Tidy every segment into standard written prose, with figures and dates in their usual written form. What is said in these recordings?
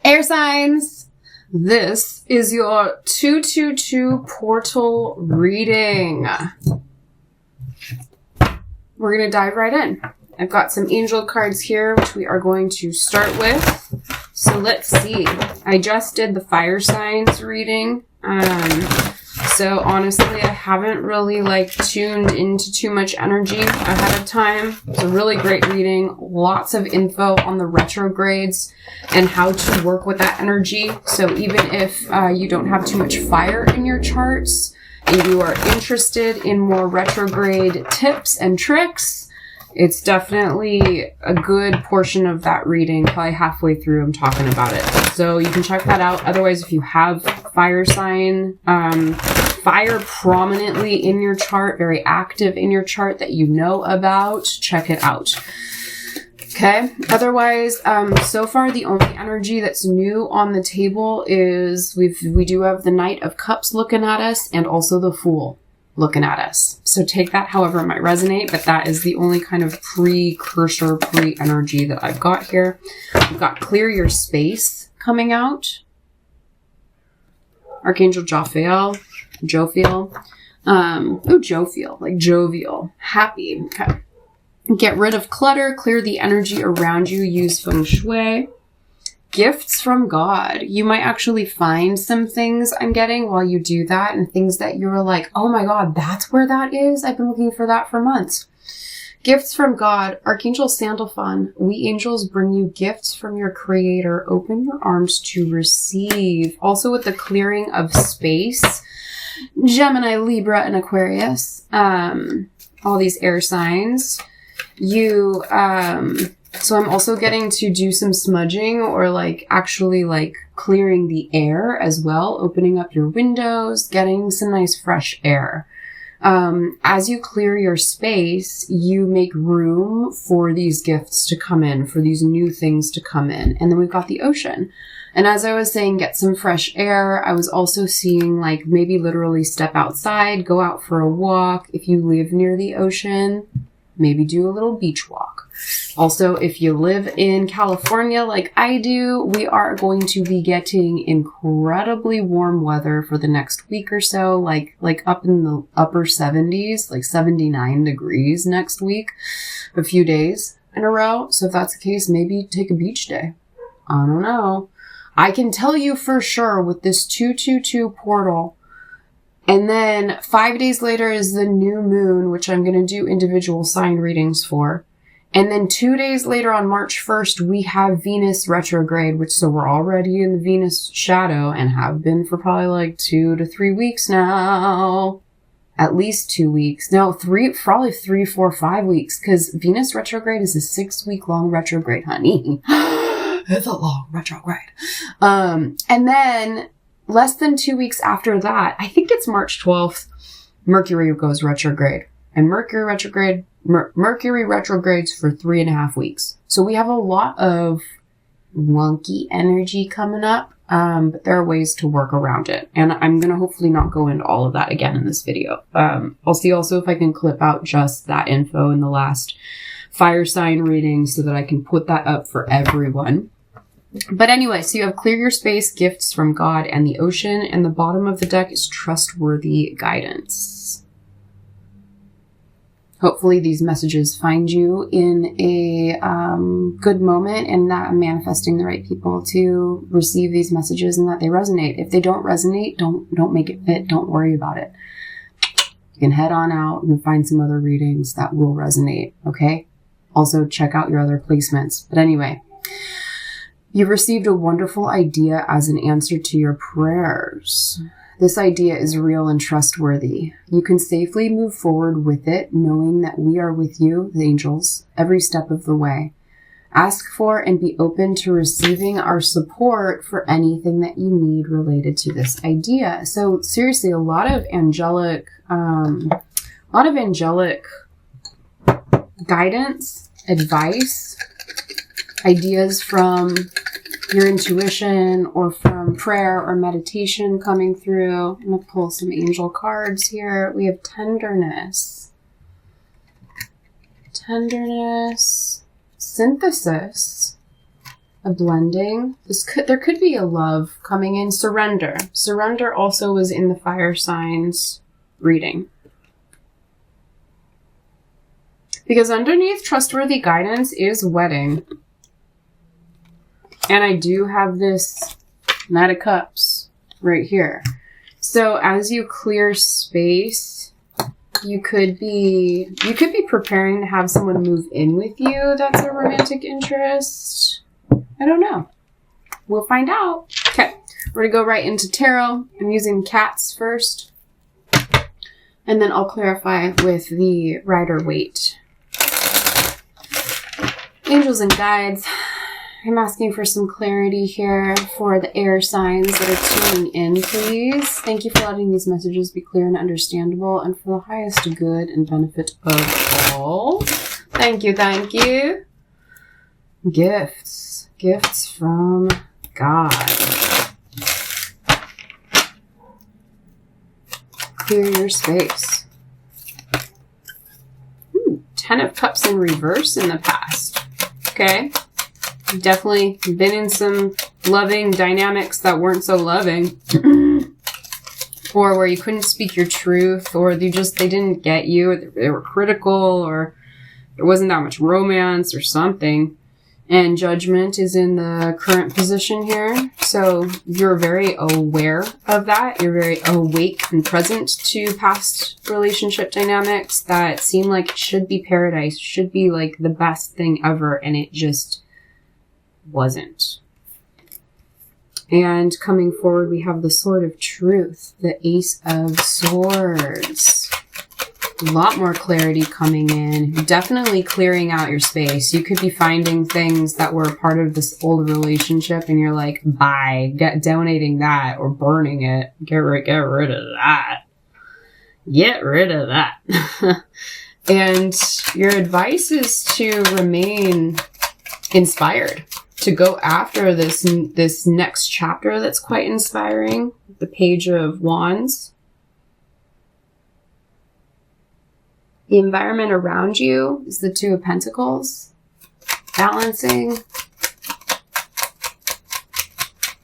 Air signs, this is your 222 portal reading. We're going to dive right in. I've got some angel cards here, which we are going to start with. So let's see. I just did the fire signs reading. So honestly, I haven't really tuned into too much energy ahead of time. It's a really great reading. Lots of info on the retrogrades and how to work with that energy. So even if you don't have too much fire in your charts and you are interested in more retrograde tips and tricks, it's definitely a good portion of that reading. Probably halfway through, I'm talking about it. So you can check that out. Otherwise, if you have fire sign, fire prominently in your chart, very active in your chart that you know about, check it out. Okay. Otherwise, so far the only energy that's new on the table is we do have the Knight of Cups looking at us and also the Fool looking at us. So take that however it might resonate, but that is the only kind of precursor, pre-energy that I've got here. We've got Clear Your Space coming out. Archangel Jophiel. Jophiel, like jovial, happy. Okay. Get rid of clutter, clear the energy around you, use feng shui. Gifts from God. You might actually find some things I'm getting while you do that, and things that you were like, oh my God, that's where that is? I've been looking for that for months. Gifts from God. Archangel Sandalphon. We angels bring you gifts from your creator. Open your arms to receive. Also with the clearing of space. Gemini, Libra, and Aquarius. All these air signs. So I'm also getting to do some smudging or actually clearing the air as well, opening up your windows, getting some nice fresh air. As you clear your space, you make room for these gifts to come in, for these new things to come in. And then we've got the ocean. And as I was saying, get some fresh air. I was also seeing maybe literally step outside, go out for a walk. If you live near the ocean, maybe do a little beach walk. Also, if you live in California like I do, we are going to be getting incredibly warm weather for the next week or so, like up in the upper 70s, 79 degrees next week, a few days in a row. So if that's the case, maybe take a beach day. I don't know. I can tell you for sure with this 222 portal, and then 5 days later is the new moon, which I'm going to do individual sign readings for. And then 2 days later on March 1st, we have Venus retrograde, so we're already in the Venus shadow and have been for probably 2 to 3 weeks now. At least 2 weeks. No, probably 3, 4, 5 weeks, because Venus retrograde is a 6-week long retrograde, honey. It's a long retrograde. And then less than 2 weeks after that, I think it's March 12th, Mercury goes retrograde. And Mercury retrogrades for 3.5 weeks. So we have a lot of wonky energy coming up, but there are ways to work around it. And I'm going to hopefully not go into all of that again in this video. I'll see also if I can clip out just that info in the last fire sign reading so that I can put that up for everyone. But anyway, so you have Clear Your Space, Gifts from God, and the Ocean, and the bottom of the deck is Trustworthy Guidance. Hopefully these messages find you in a good moment and that I'm manifesting the right people to receive these messages and that they resonate. If they don't resonate, don't make it fit. Don't worry about it. You can head on out and find some other readings that will resonate, okay? Also, check out your other placements. But anyway, you've received a wonderful idea as an answer to your prayers. This idea is real and trustworthy. You can safely move forward with it, knowing that we are with you, the angels, every step of the way. Ask for and be open to receiving our support for anything that you need related to this idea. So seriously, a lot of angelic guidance, advice, ideas from your intuition or from prayer or meditation coming through. I'm going to pull some angel cards here. We have tenderness, synthesis, a blending. There could be a love coming in. Surrender. Surrender also was in the fire signs reading. Because underneath trustworthy guidance is wedding. And I do have this Knight of Cups right here. So as you clear space, you could be preparing to have someone move in with you that's a romantic interest. I don't know. We'll find out. Okay, we're gonna go right into tarot. I'm using cats first. And then I'll clarify with the Rider-Waite. Angels and guides, I'm asking for some clarity here for the air signs that are tuning in, please. Thank you for letting these messages be clear and understandable and for the highest good and benefit of all. Thank you, thank you. Gifts. Gifts from God. Clear your space. Ooh, 10 of Cups in reverse in the past. Okay. You've definitely been in some loving dynamics that weren't so loving. Or where you couldn't speak your truth, or they didn't get you, they were critical, or there wasn't that much romance or something. And Judgment is in the current position here. So you're very aware of that. You're very awake and present to past relationship dynamics that seem like it should be paradise, should be like the best thing ever, and it just wasn't. And coming forward, we have the Sword of Truth, the Ace of Swords. A lot more clarity coming in. Definitely clearing out your space. You could be finding things that were part of this old relationship and you're like, bye, donating that or burning it. Get rid of that. Get rid of that. And your advice is to remain inspired, to go after this next chapter that's quite inspiring. The Page of Wands. The environment around you is the Two of Pentacles. Balancing.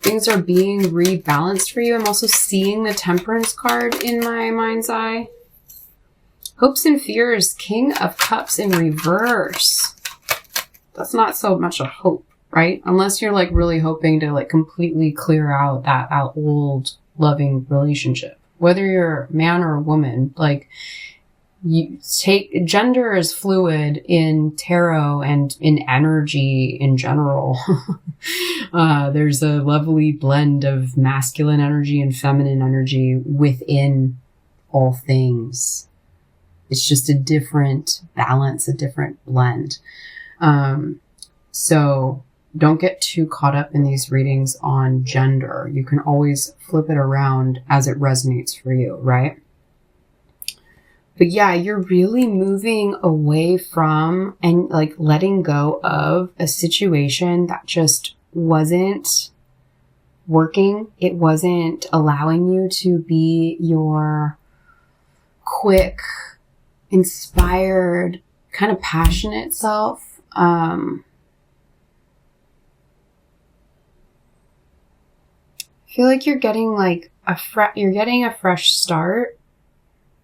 Things are being rebalanced for you. I'm also seeing the Temperance card in my mind's eye. Hopes and fears, King of Cups in reverse. That's not so much a hope, right? Unless you're like really hoping to like completely clear out that old loving relationship. Whether you're a man or a woman, like, you take gender is fluid in tarot and in energy in general. There's a lovely blend of masculine energy and feminine energy within all things. It's just a different balance, a different blend. So don't get too caught up in these readings on gender. You can always flip it around as it resonates for you, right? But yeah, you're really moving away from and like letting go of a situation that just wasn't working. It wasn't allowing you to be your quick, inspired, kind of passionate self. I feel like you're getting like you're getting a fresh start.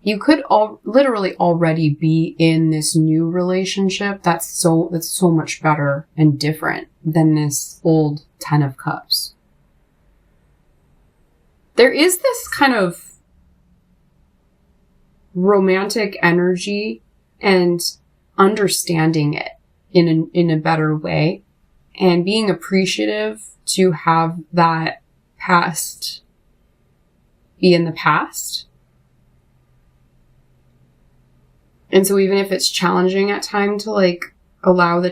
You could literally already be in this new relationship that's so much better and different than this old 10 of Cups. There is this kind of romantic energy and understanding it in a better way and being appreciative to have that past be in the past. And so even if it's challenging at time to like allow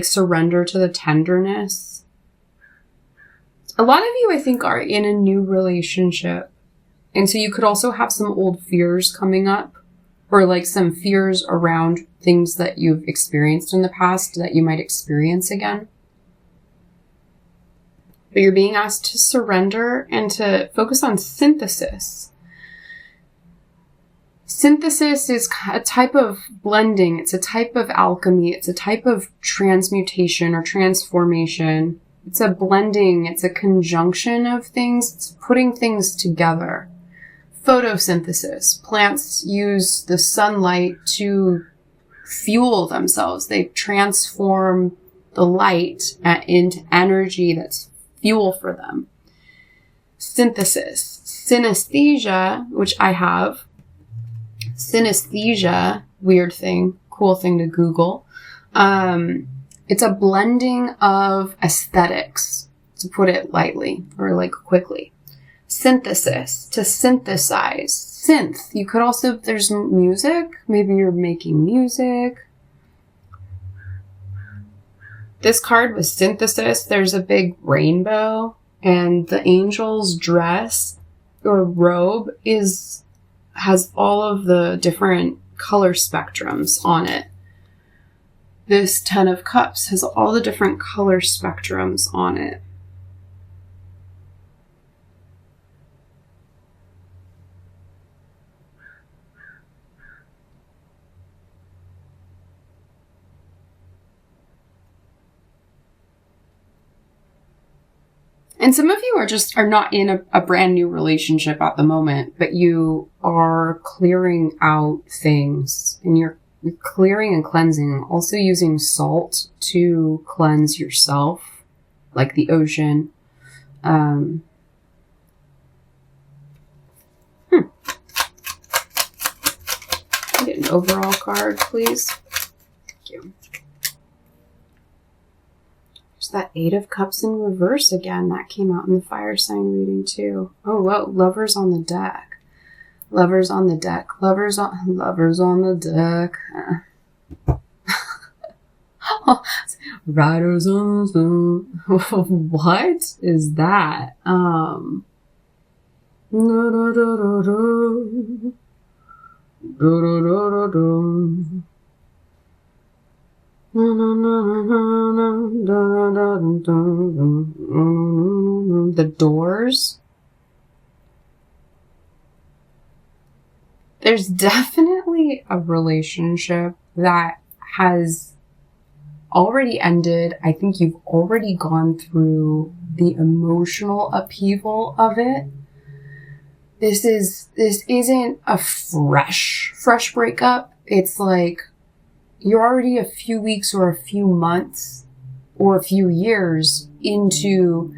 surrender to the tenderness. A lot of you, I think, are in a new relationship. And so you could also have some old fears coming up or like some fears around things that you've experienced in the past that you might experience again. But you're being asked to surrender and to focus on synthesis. Synthesis is a type of blending. It's a type of alchemy. It's a type of transmutation or transformation It's a blending. It's a conjunction of things. It's putting things together. Photosynthesis. Plants use the sunlight to fuel themselves. They transform the light into energy that's fuel for them. Synthesis. Synesthesia, which I have. Synesthesia, weird thing, cool thing to Google. It's a blending of aesthetics, to put it lightly or like quickly. Synthesis, to synthesize. Synth. You could also, there's music. Maybe you're making music. This card was synthesis. There's a big rainbow, and the angel's dress or robe has all of the different color spectrums on it. This 10 of Cups has all the different color spectrums on it. And some of you are not in a brand new relationship at the moment, but you are clearing out things, and you're clearing and cleansing, also using salt to cleanse yourself, like the ocean. Get an overall card, please. Thank you. There's that 8 of Cups in reverse again. That came out in the fire sign reading too. Oh, whoa. Lovers on the deck. Lovers on the deck. Lovers on the deck. Riders on the zone. What is that? The Doors. There's definitely a relationship that has already ended. I think you've already gone through the emotional upheaval of it. This isn't a fresh breakup. It's like you're already a few weeks or a few months or a few years into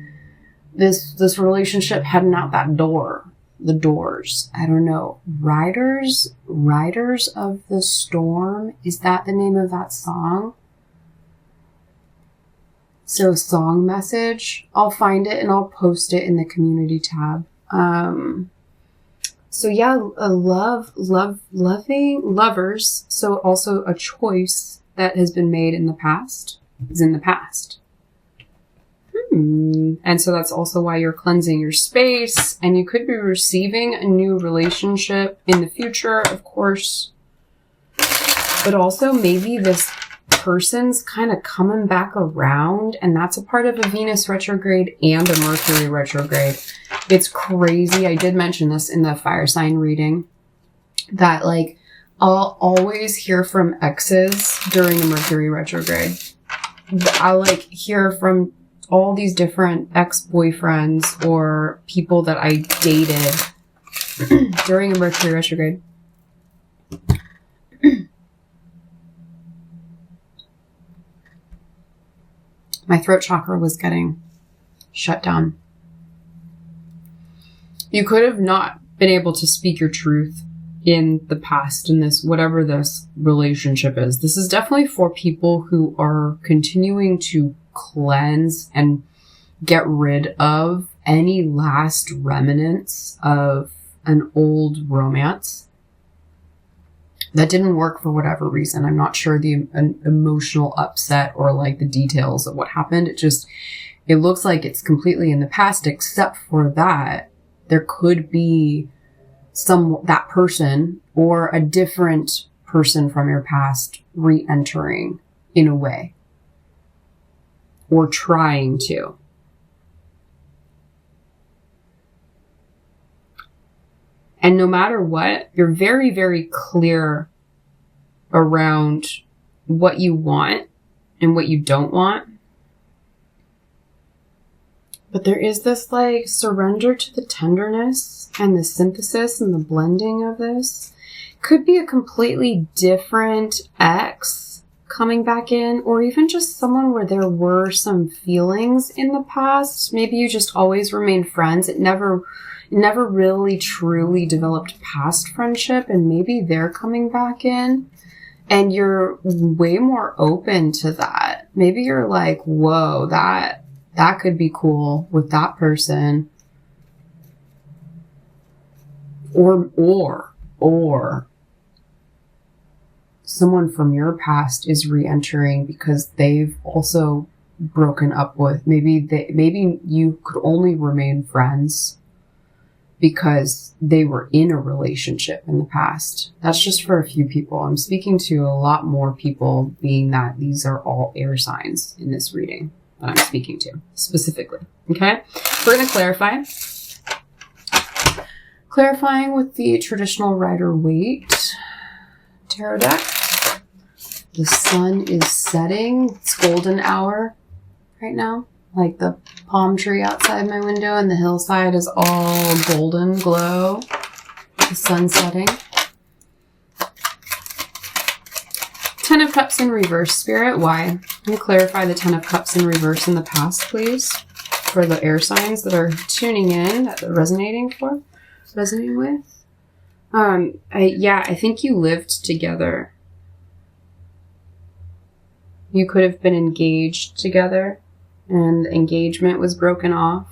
this relationship heading out that door. The Doors. I don't know. Riders of the Storm. Is that the name of that song? So song message. I'll find it and I'll post it in the community tab. So yeah, loving lovers. So also a choice that has been made in the past is in the past. And so that's also why you're cleansing your space, and you could be receiving a new relationship in the future, of course. But also maybe this person's kind of coming back around, and that's a part of a Venus retrograde and a Mercury retrograde. It's crazy. I did mention this in the fire sign reading that like I'll always hear from exes during a Mercury retrograde. I'll like hear from all these different ex-boyfriends or people that I dated during a Mercury retrograde. My throat chakra was getting shut down. You could have not been able to speak your truth in the past in this, whatever this relationship is. This is definitely for people who are continuing to cleanse and get rid of any last remnants of an old romance that didn't work for whatever reason. I'm not sure the emotional upset or like the details of what happened. It looks like it's completely in the past, except for that there could be that person or a different person from your past re-entering in a way. Or trying to. And no matter what, you're very, very clear around what you want and what you don't want. But there is this like surrender to the tenderness and the synthesis and the blending of this. Could be a completely different ex coming back in, or even just someone where there were some feelings in the past. Maybe you just always remained friends. It never really truly developed past friendship, and maybe they're coming back in and you're way more open to that. Maybe you're like, whoa, that could be cool with that person. Or someone from your past is re-entering because they've also broken up with, maybe you could only remain friends because they were in a relationship in the past. That's just for a few people. I'm speaking to a lot more people, being that these are all air signs in this reading that I'm speaking to specifically. Okay? We're going to clarify. Clarifying with the traditional Rider-Waite tarot deck. The sun is setting. It's golden hour right now. Like the palm tree outside my window, and the hillside is all golden glow. The sun setting. Ten of Cups in reverse, Spirit. Why? Can you clarify the Ten of Cups in reverse in the past, please? For the air signs that are tuning in, that they're resonating with. I think you lived together. You could have been engaged together, and the engagement was broken off,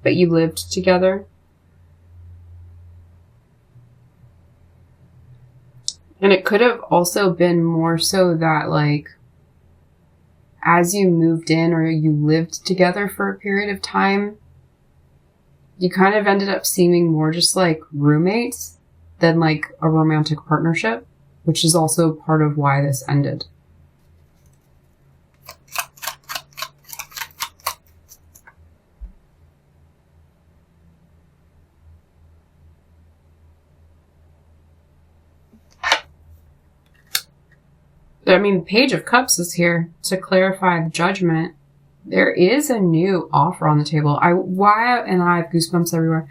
but you lived together. And it could have also been more so that, like, as you moved in or you lived together for a period of time, you kind of ended up seeming more just like roommates than like a romantic partnership, which is also part of why this ended. I mean, Page of Cups is here to clarify the Judgment. There is a new offer on the table. I have goosebumps everywhere.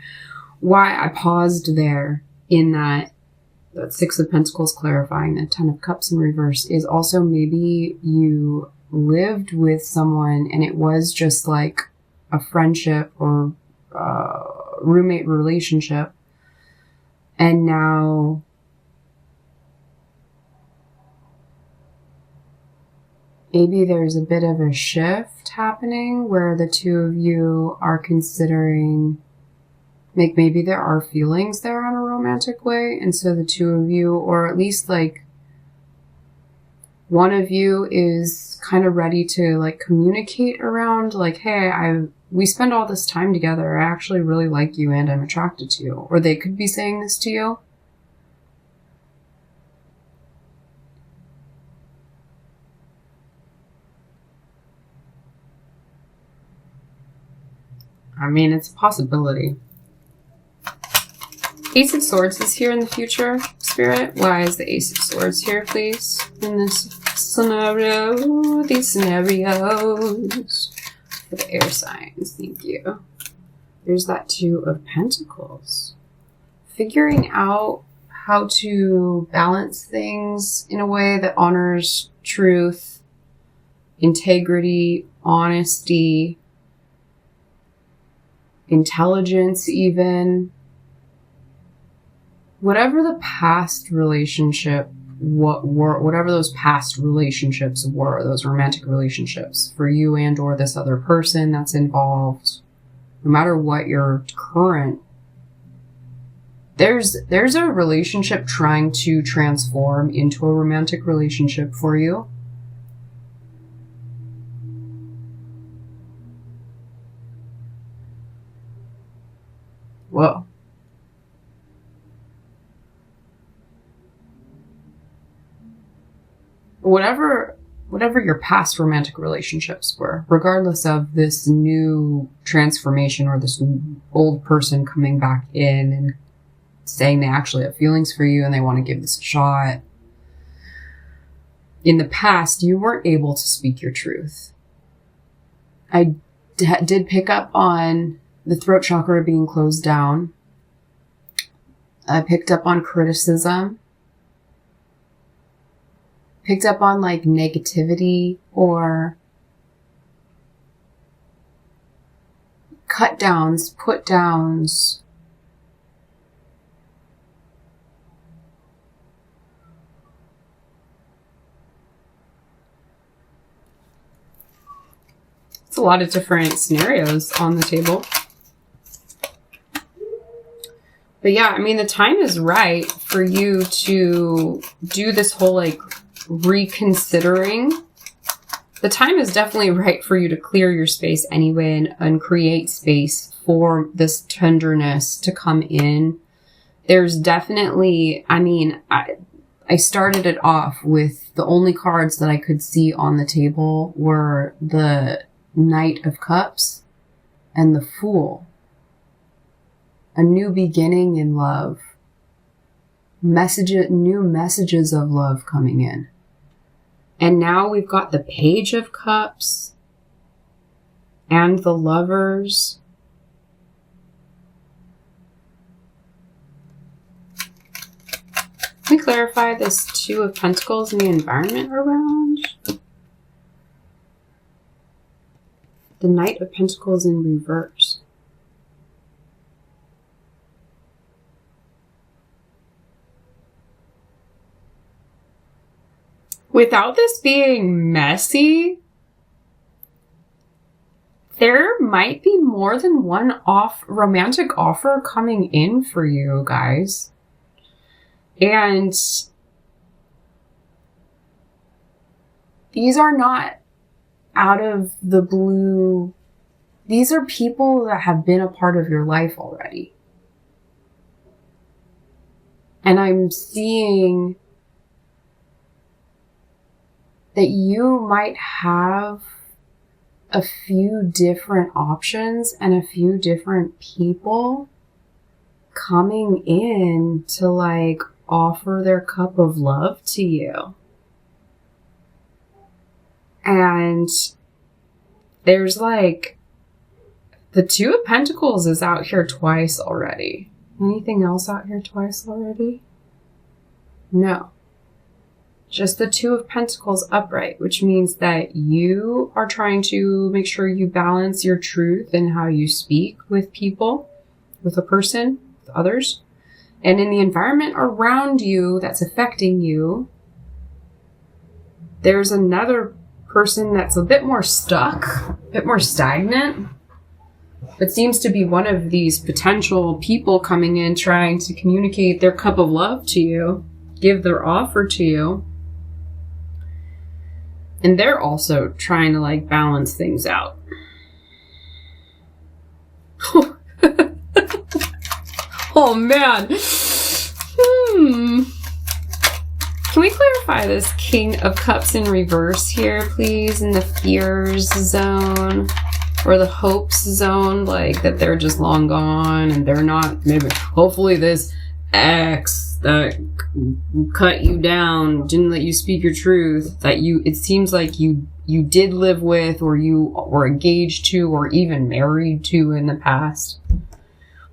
Why I paused there in that Six of Pentacles clarifying the Ten of Cups in reverse is also maybe you lived with someone and it was just like a friendship or roommate relationship, and now maybe there's a bit of a shift happening where the two of you are considering, like, maybe there are feelings there in a romantic way. And so the two of you, or at least like one of you, is kind of ready to like communicate around like, hey, we spend all this time together. I actually really like you and I'm attracted to you. Or they could be saying this to you. I mean, it's a possibility. Ace of Swords is here in the future, Spirit. Why is the Ace of Swords here, please? In this scenario, these scenarios. For the air signs, thank you. There's that Two of Pentacles. Figuring out how to balance things in a way that honors truth, integrity, honesty, intelligence even. Whatever the past relationship, whatever those past relationships were, those romantic relationships for you and or this other person that's involved, no matter what your current, there's a relationship trying to transform into a romantic relationship for you. Whoa. Whatever your past romantic relationships were, regardless of this new transformation or this old person coming back in and saying they actually have feelings for you and they want to give this a shot. In the past, you weren't able to speak your truth. I did pick up on the throat chakra being closed down. I picked up on criticism. Picked up on like negativity or cut downs, put downs. It's a lot of different scenarios on the table. But yeah, I mean, the time is right for you to do this whole like reconsidering. The time is definitely right for you to clear your space anyway and create space for this tenderness to come in. There's definitely, I mean, I started it off with the only cards that I could see on the table were the Knight of Cups and the Fool. A new beginning in love. New messages of love coming in. And now we've got the Page of Cups and the Lovers. Can we clarify this Two of Pentacles in the environment around? The Knight of Pentacles in reverse. Without this being messy, there might be more than one romantic offer coming in for you guys. And these are not out of the blue. These are people that have been a part of your life already. And I'm seeing that you might have a few different options and a few different people coming in to like offer their cup of love to you. And there's like the Two of Pentacles is out here twice already. Anything else out here twice already? No. Just the Two of Pentacles upright, which means that you are trying to make sure you balance your truth in how you speak with people, with a person, with others. And in the environment around you that's affecting you, there's another person that's a bit more stuck, a bit more stagnant. It seems to be one of these potential people coming in trying to communicate their cup of love to you, give their offer to you. And they're also trying to like balance things out. Oh man. Can we clarify this King of Cups in reverse here, please? In the fears zone or the hopes zone, like that they're just long gone and they're not, maybe, hopefully this ex that cut you down, didn't let you speak your truth, that it seems like you did live with, or you were engaged to, or even married to in the past.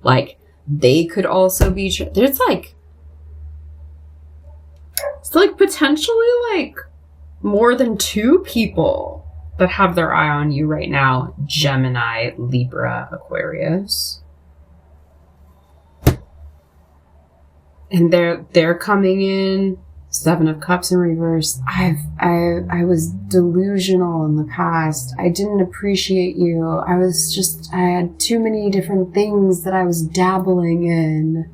Like, they could also be, it's like potentially like more than two people that have their eye on you right now. Gemini, Libra, Aquarius. And they're coming in. Seven of Cups in reverse. I was delusional in the past. I didn't appreciate you. I had too many different things that I was dabbling in.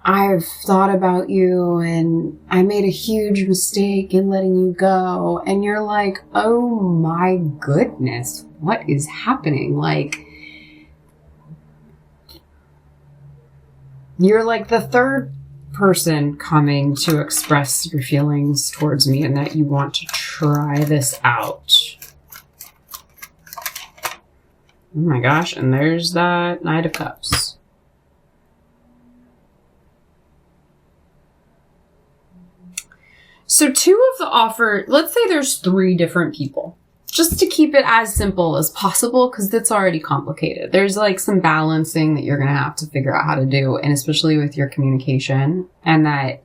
I've thought about you and I made a huge mistake in letting you go. And you're like, oh my goodness, what is happening? Like, you're like the third person coming to express your feelings towards me and that you want to try this out. Oh my gosh, and there's that Knight of Cups. So two of the offer, let's say there's three different people. just to keep it as simple as possible, because that's already complicated. There's like some balancing that you're going to have to figure out how to do, and especially with your communication, and that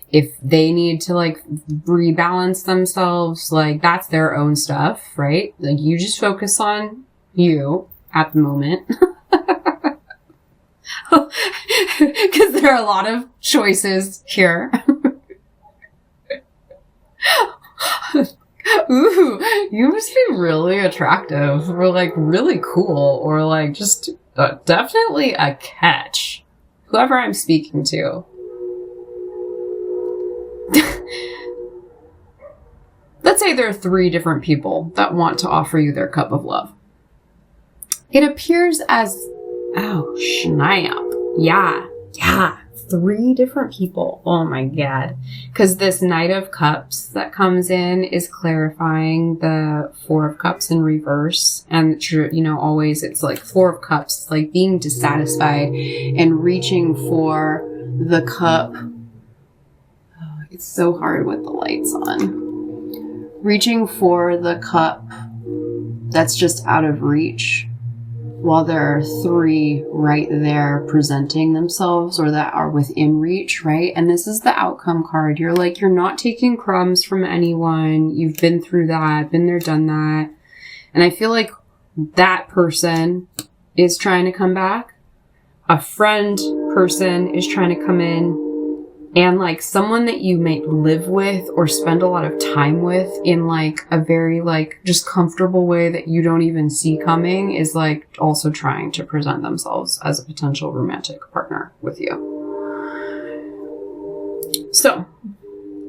if they need to like rebalance themselves, like that's their own stuff, right? Like you just focus on you at the moment. Because there are a lot of choices here. Ooh, you must be really attractive, or like really cool, or like just definitely a catch. Whoever I'm speaking to. Let's say there are 3 different people that want to offer you their cup of love. It appears as, oh, snap. Yeah. 3 different people. Oh my God. Because this Knight of Cups that comes in is clarifying the 4 of Cups in reverse. And, you know, always it's like 4 of Cups, like being dissatisfied and reaching for the cup. Oh, it's so hard with the lights on. Reaching for the cup that's just out of reach, while there are 3 right there presenting themselves or that are within reach, right? And this is the outcome card. You're like, you're not taking crumbs from anyone. You've been through that, been there, done that. And I feel like that person is trying to come back. A friend person is trying to come in. And like someone that you may live with or spend a lot of time with in like a very like just comfortable way that you don't even see coming is like also trying to present themselves as a potential romantic partner with you. So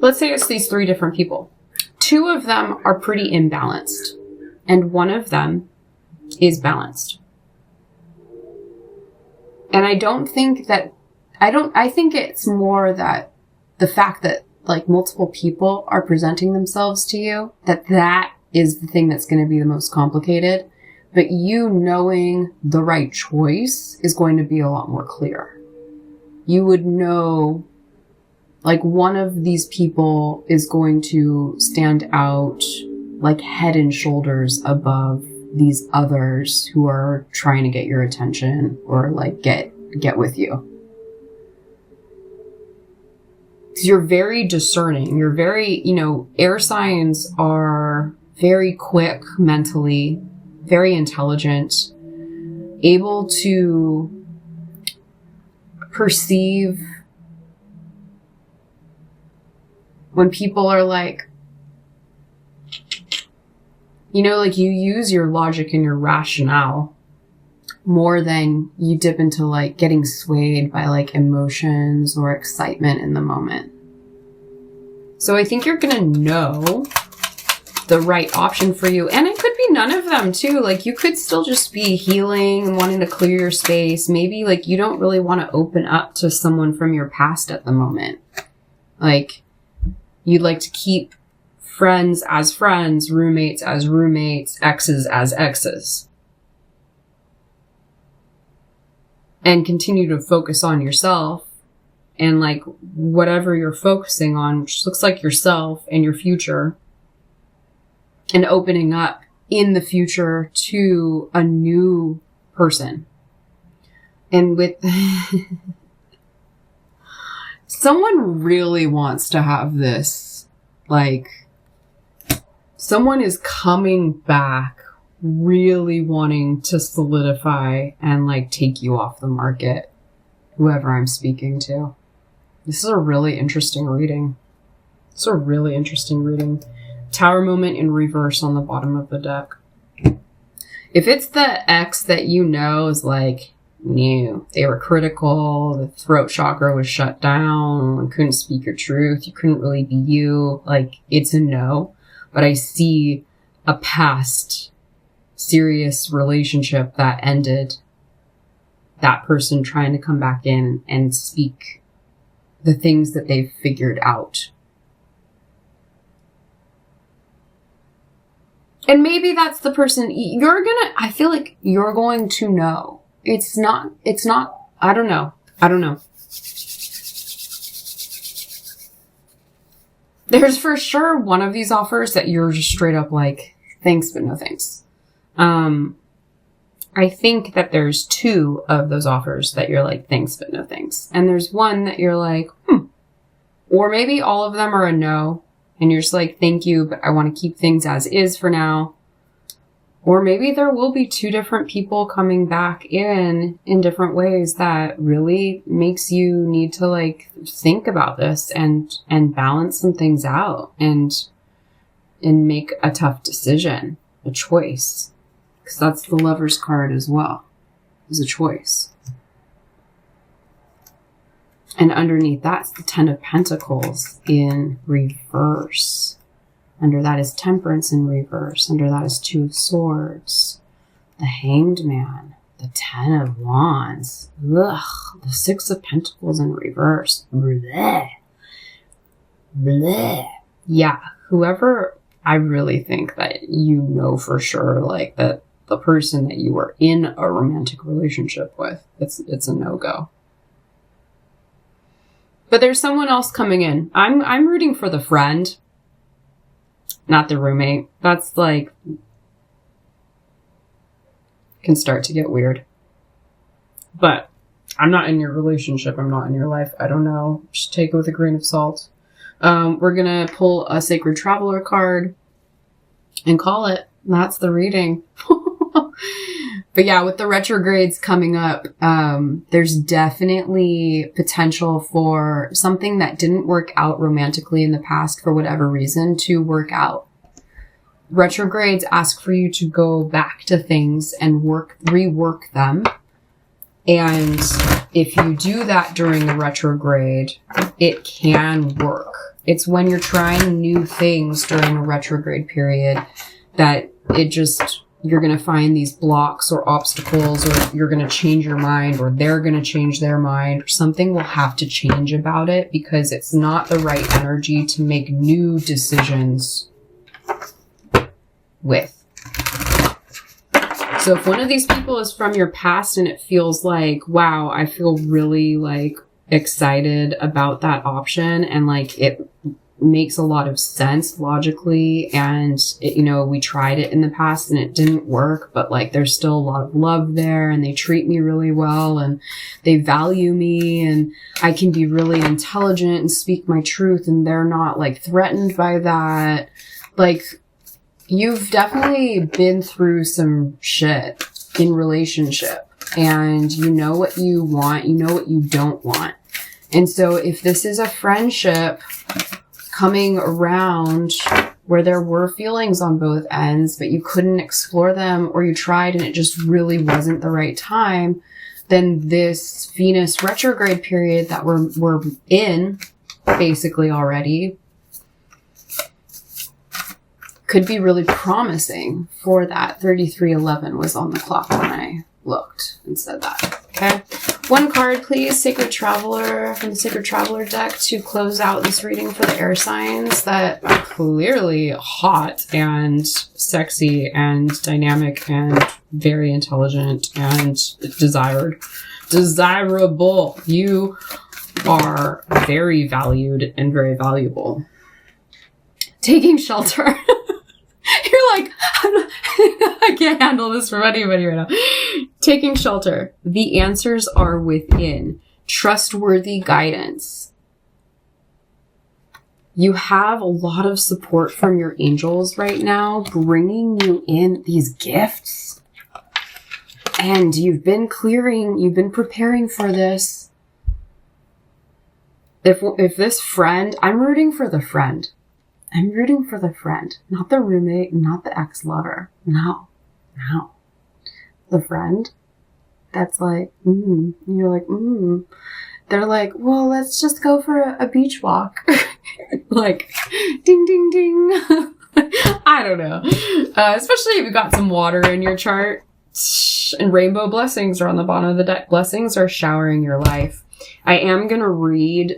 let's say it's these 3 different people. 2 of them are pretty imbalanced and 1 of them is balanced. And I think it's more that the fact that like multiple people are presenting themselves to you, that is the thing that's going to be the most complicated. But you knowing the right choice is going to be a lot more clear. You would know, like one of these people is going to stand out like head and shoulders above these others who are trying to get your attention or like get with you. You're very discerning. You're very, air signs are very quick mentally, very intelligent, able to perceive when people are like, like you use your logic and your rationale more than you dip into like getting swayed by like emotions or excitement in the moment. So I think you're gonna know the right option for you. And it could be none of them too. Like you could still just be healing and wanting to clear your space. Maybe like you don't really want to open up to someone from your past at the moment. Like you'd like to keep friends as friends, roommates as roommates, exes as exes. And continue to focus on yourself and like whatever you're focusing on, which looks like yourself and your future, and opening up in the future to a new person. And with someone really wants to have this, like someone is coming back really wanting to solidify and like take you off the market, whoever I'm speaking to. This is a really interesting reading. Tower moment in reverse on the bottom of the deck. If it's the ex that is like, no, they were critical, the throat chakra was shut down, you couldn't speak your truth, you couldn't really be you, like it's a no. But I see a past serious relationship that ended, that person trying to come back in and speak the things that they've figured out. And maybe that's the person I feel like you're going to know. It's not, I don't know. There's for sure one of these offers that you're just straight up like, thanks, but no thanks. I think that there's 2 of those offers that you're like, thanks, but no thanks. And there's one that you're like, Or maybe all of them are a no. And you're just like, thank you, but I want to keep things as is for now. Or maybe there will be 2 different people coming back in different ways that really makes you need to like think about this and balance some things out and make a tough decision, a choice. Because that's the Lover's card as well, is a choice. And underneath that's the 10 of Pentacles in reverse. Under that is Temperance in reverse. Under that is 2 of Swords. The Hanged Man. The 10 of Wands. Ugh. The 6 of Pentacles in reverse. Bleh. Bleh. Yeah. Whoever, I really think that you know for sure, like, that the person that you are in a romantic relationship with, it's a no-go. But there's someone else coming in. I'm rooting for the friend, not the roommate. That's like, can start to get weird. But I'm not in your relationship. I'm not in your life. I don't know. Just take it with a grain of salt. We're going to pull a Sacred Traveler card and call it. That's the reading. But yeah, with the retrogrades coming up, there's definitely potential for something that didn't work out romantically in the past for whatever reason to work out. Retrogrades ask for you to go back to things and rework them. And if you do that during a retrograde, it can work. It's when you're trying new things during a retrograde period that you're going to find these blocks or obstacles, or you're going to change your mind, or they're going to change their mind, or something will have to change about it because it's not the right energy to make new decisions with. So if one of these people is from your past and it feels like, wow, I feel really like excited about that option and like it makes a lot of sense logically, and we tried it in the past and it didn't work, but like there's still a lot of love there and they treat me really well and they value me and I can be really intelligent and speak my truth and they're not like threatened by that. Like, you've definitely been through some shit in relationship and you know what you want, you know what you don't want. And so if this is a friendship coming around where there were feelings on both ends, but you couldn't explore them, or you tried and it just really wasn't the right time, then this Venus retrograde period that we're in basically already could be really promising for that. 3311 was on the clock when I looked and said that. Okay. One card, please. Sacred Traveler from the Sacred Traveler deck to close out this reading for the air signs that are clearly hot and sexy and dynamic and very intelligent and desirable. You are very valued and very valuable. Taking shelter. You're like, I can't handle this from anybody right now. Taking shelter. The answers are within. Trustworthy guidance. You have a lot of support from your angels right now, bringing you in these gifts. And you've been preparing for this. If this friend, I'm rooting for the friend. I'm rooting for the friend, not the roommate, not the ex-lover. No. The friend that's like, and you're like, They're like, well, let's just go for a beach walk. Like, ding, ding, ding. I don't know. Especially if you've got some water in your chart. And rainbow blessings are on the bottom of the deck. Blessings are showering your life. I am going to read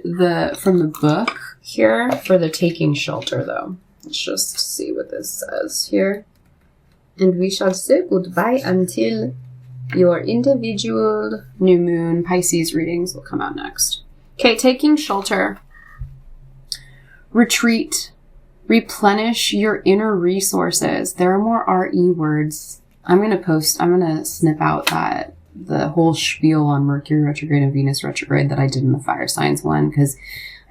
from the book here for the taking shelter, though. Let's just see what this says here. And we shall say goodbye until your individual new moon Pisces readings will come out next. Okay, taking shelter. Retreat. Replenish your inner resources. There are more RE words. I'm going to snip out the whole spiel on Mercury retrograde and Venus retrograde that I did in the fire signs one, because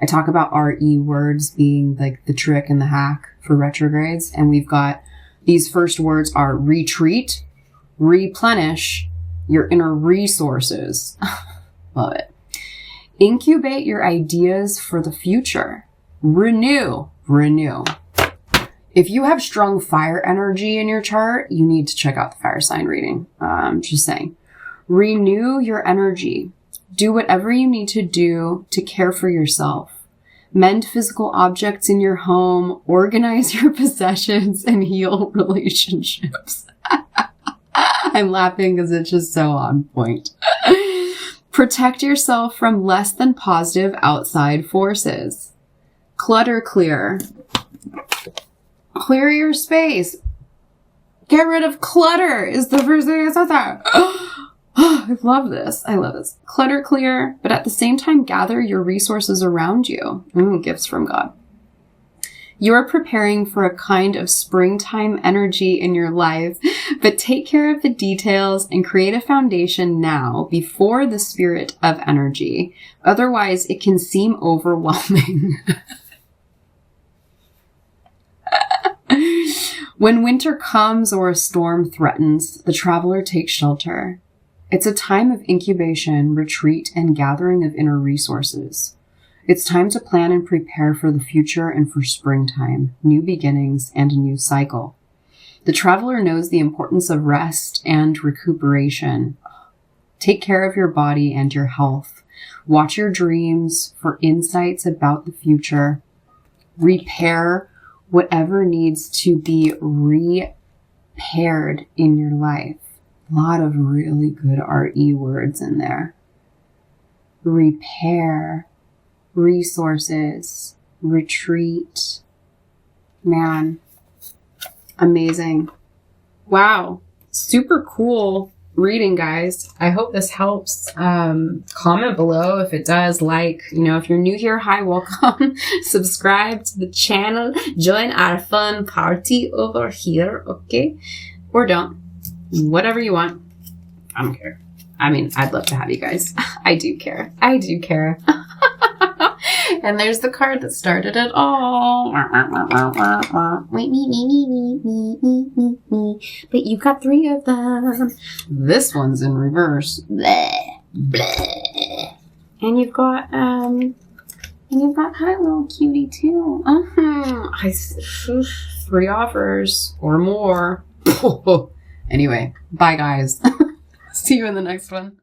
I talk about RE words being like the trick and the hack for retrogrades. And we've got these first words are retreat, replenish your inner resources. Love it. Incubate your ideas for the future. Renew. If you have strong fire energy in your chart, you need to check out the fire sign reading. Just saying. Renew your energy. Do whatever you need to do to care for yourself. Mend physical objects in your home, organize your possessions, and heal relationships. I'm laughing because it's just so on point. Protect yourself from less than positive outside forces. Clutter clear. Clear your space. Get rid of clutter is the first thing I said that. I love this. Clutter clear, but at the same time, gather your resources around you. Gifts from God. You're preparing for a kind of springtime energy in your life, but take care of the details and create a foundation now before the spirit of energy. Otherwise, it can seem overwhelming. When winter comes or a storm threatens, the traveler takes shelter. It's a time of incubation, retreat, and gathering of inner resources. It's time to plan and prepare for the future and for springtime, new beginnings, and a new cycle. The traveler knows the importance of rest and recuperation. Take care of your body and your health. Watch your dreams for insights about the future. Repair whatever needs to be repaired in your life. A lot of really good RE words in there. Repair, resources, retreat. Man, amazing. Wow. Super cool reading, guys. I hope this helps. Comment below if it does. Like, if you're new here, hi, welcome. Subscribe to the channel. Join our fun party over here, okay? Or don't. Whatever you want. I don't care. I mean, I'd love to have you guys. I do care. And there's the card that started it all. Wait, me. But you got 3 of them. This one's in reverse. Bleh, bleh. And you've got hi, little cutie too. 3 offers or more. Anyway, bye guys. See you in the next one.